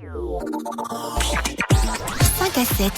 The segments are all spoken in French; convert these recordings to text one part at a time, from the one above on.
5 à 7.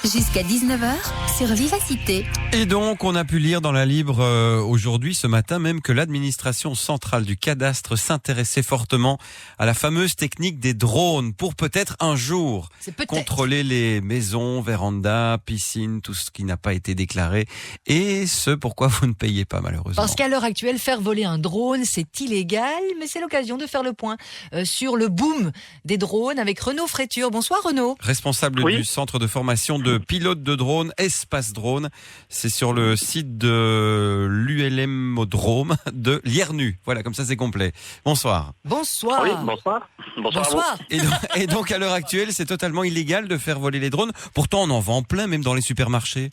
Jusqu'à 19h sur Vivacité. Et donc, on a pu lire dans la Libre aujourd'hui, ce matin même, que l'administration centrale du cadastre s'intéressait fortement à la fameuse technique des drones pour peut-être un jour contrôler les maisons, vérandas, piscines, tout ce qui n'a pas été déclaré. Et ce pourquoi vous ne payez pas, malheureusement. Parce qu'à l'heure actuelle, faire voler un drone, c'est illégal, mais c'est l'occasion de faire le point sur le boom des drones avec Renaud Fréture. Bonsoir Renaud. Responsable du centre de formation de pilotes de drones, Espace Drone. C'est sur le site de l'ULModrome de Liernu. Voilà, comme ça c'est complet. Bonsoir. Bonsoir. Oui, bonsoir. Bonsoir. Et donc à l'heure actuelle, c'est totalement illégal de faire voler les drones. Pourtant, on en vend plein, même dans les supermarchés.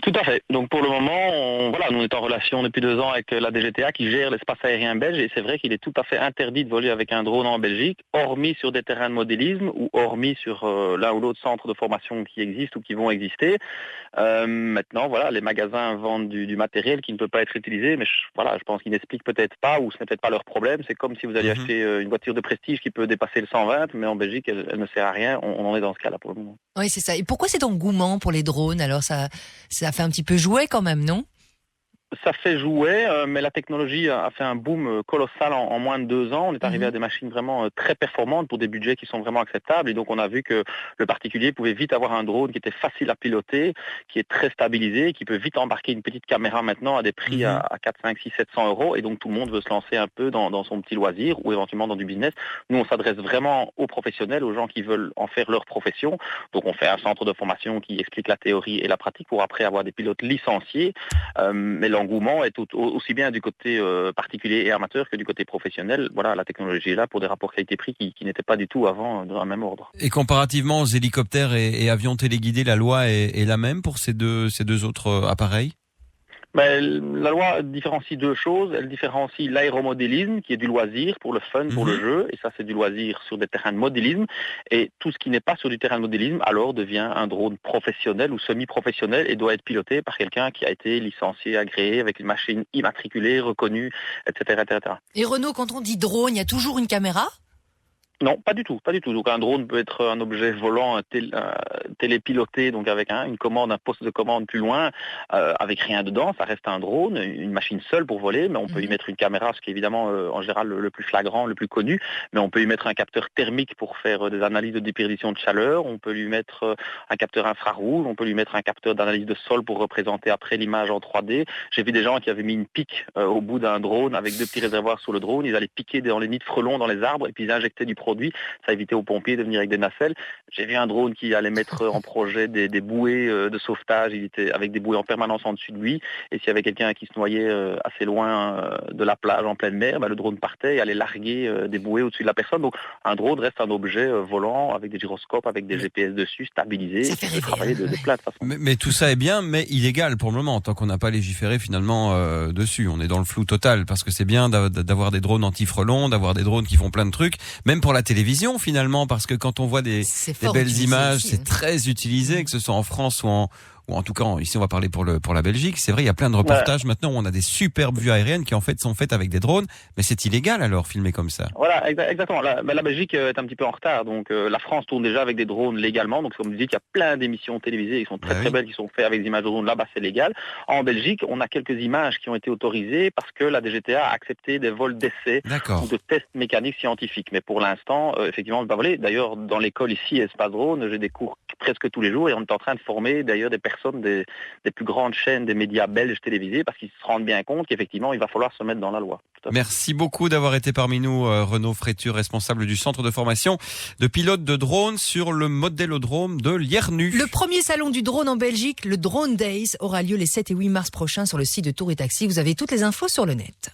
Tout à fait. Donc pour le moment, nous on est en relation depuis 2 ans avec la DGTA qui gère l'espace aérien belge et c'est vrai qu'il est tout à fait interdit de voler avec un drone en Belgique, hormis sur des terrains de modélisme ou hormis sur l'un ou l'autre centre de formation qui existe ou qui vont exister. Maintenant, les magasins vendent du matériel qui ne peut pas être utilisé, mais je pense qu'ils n'expliquent peut-être pas ou ce n'est peut-être pas leur problème. C'est comme si vous alliez acheter une voiture de prestige qui peut dépasser le 120, mais en Belgique, elle ne sert à rien. On en est dans ce cas-là pour le moment. Oui, c'est ça. Et pourquoi cet engouement pour les drones? Alors ça fait un petit peu jouer quand même, non? Ça fait jouer, mais la technologie a fait un boom colossal en moins de 2 ans. On est arrivé à des machines vraiment très performantes pour des budgets qui sont vraiment acceptables. Et donc on a vu que le particulier pouvait vite avoir un drone qui était facile à piloter, qui est très stabilisé, qui peut vite embarquer une petite caméra maintenant à des prix à 4, 5, 6, 700 euros. Et donc tout le monde veut se lancer un peu dans son petit loisir ou éventuellement dans du business. Nous, on s'adresse vraiment aux professionnels, aux gens qui veulent en faire leur profession. Donc on fait un centre de formation qui explique la théorie et la pratique pour après avoir des pilotes licenciés. Mais l'engouement est aussi bien du côté particulier et amateur que du côté professionnel. Voilà, la technologie est là pour des rapports qualité-prix qui n'étaient pas du tout avant dans le même ordre. Et comparativement aux hélicoptères et avions téléguidés, la loi est la même pour ces deux autres appareils ? La loi différencie 2 choses. Elle différencie l'aéromodélisme, qui est du loisir pour le fun, pour le jeu, et ça c'est du loisir sur des terrains de modélisme. Et tout ce qui n'est pas sur du terrain de modélisme, alors devient un drone professionnel ou semi-professionnel et doit être piloté par quelqu'un qui a été licencié, agréé, avec une machine immatriculée, reconnue, etc., etc. Et Renaud, quand on dit drone, il y a toujours une caméra ? Non, pas du tout. Donc un drone peut être un objet volant télépiloté, donc avec une commande, un poste de commande plus loin, avec rien dedans. Ça reste un drone, une machine seule pour voler, mais on peut y mettre une caméra, ce qui est évidemment en général le plus flagrant, le plus connu. Mais on peut y mettre un capteur thermique pour faire des analyses de déperdition de chaleur. On peut lui mettre un capteur infrarouge. On peut lui mettre un capteur d'analyse de sol pour représenter après l'image en 3D. J'ai vu des gens qui avaient mis une pique au bout d'un drone avec 2 petits réservoirs sur le drone. Ils allaient piquer dans les nids de frelons dans les arbres et puis ils injectaient du produit. Ça évitait aux pompiers de venir avec des nacelles. J'ai vu un drone qui allait mettre en projet des bouées de sauvetage. Il était avec des bouées en permanence en dessus de lui. Et s'il y avait quelqu'un qui se noyait assez loin de la plage en pleine mer, le drone partait et allait larguer des bouées au-dessus de la personne. Donc un drone reste un objet volant avec des gyroscopes, avec des GPS dessus, stabilisé. Ça fait rêver, travailler de plein de façons. Mais tout ça est bien, mais illégal pour le moment, tant qu'on n'a pas légiféré finalement dessus. On est dans le flou total, parce que c'est bien d'avoir des drones anti-frelons, d'avoir des drones qui font plein de trucs, même pour la télévision finalement, parce que quand on voit des belles images, aussi, c'est très utilisé, que ce soit en France ou en tout cas ici on va parler pour la Belgique. C'est vrai, il y a plein de reportages maintenant où on a des superbes vues aériennes qui en fait sont faites avec des drones, mais c'est illégal alors filmer comme ça. Voilà, exactement. La Belgique est un petit peu en retard, donc la France tourne déjà avec des drones légalement. Donc comme vous dites, il y a plein d'émissions télévisées qui sont très belles, qui sont faites avec des images de drones. Là-bas c'est légal. En Belgique, on a quelques images qui ont été autorisées parce que la DGTA a accepté des vols d'essais ou de tests mécaniques scientifiques. Mais pour l'instant, effectivement, on ne peut pas voler. D'ailleurs, dans l'école ici, Espace Drone, j'ai des cours presque tous les jours et on est en train de former d'ailleurs des personnes des plus grandes chaînes des médias belges télévisés parce qu'ils se rendent bien compte qu'effectivement il va falloir se mettre dans la loi. Merci beaucoup d'avoir été parmi nous, Renaud Fréture, responsable du centre de formation de pilotes de drones sur le modélodrome de Liernu. Le premier salon du drone en Belgique, le Drone Days, aura lieu les 7 et 8 mars prochains sur le site de Tour et Taxi. Vous avez toutes les infos sur le net.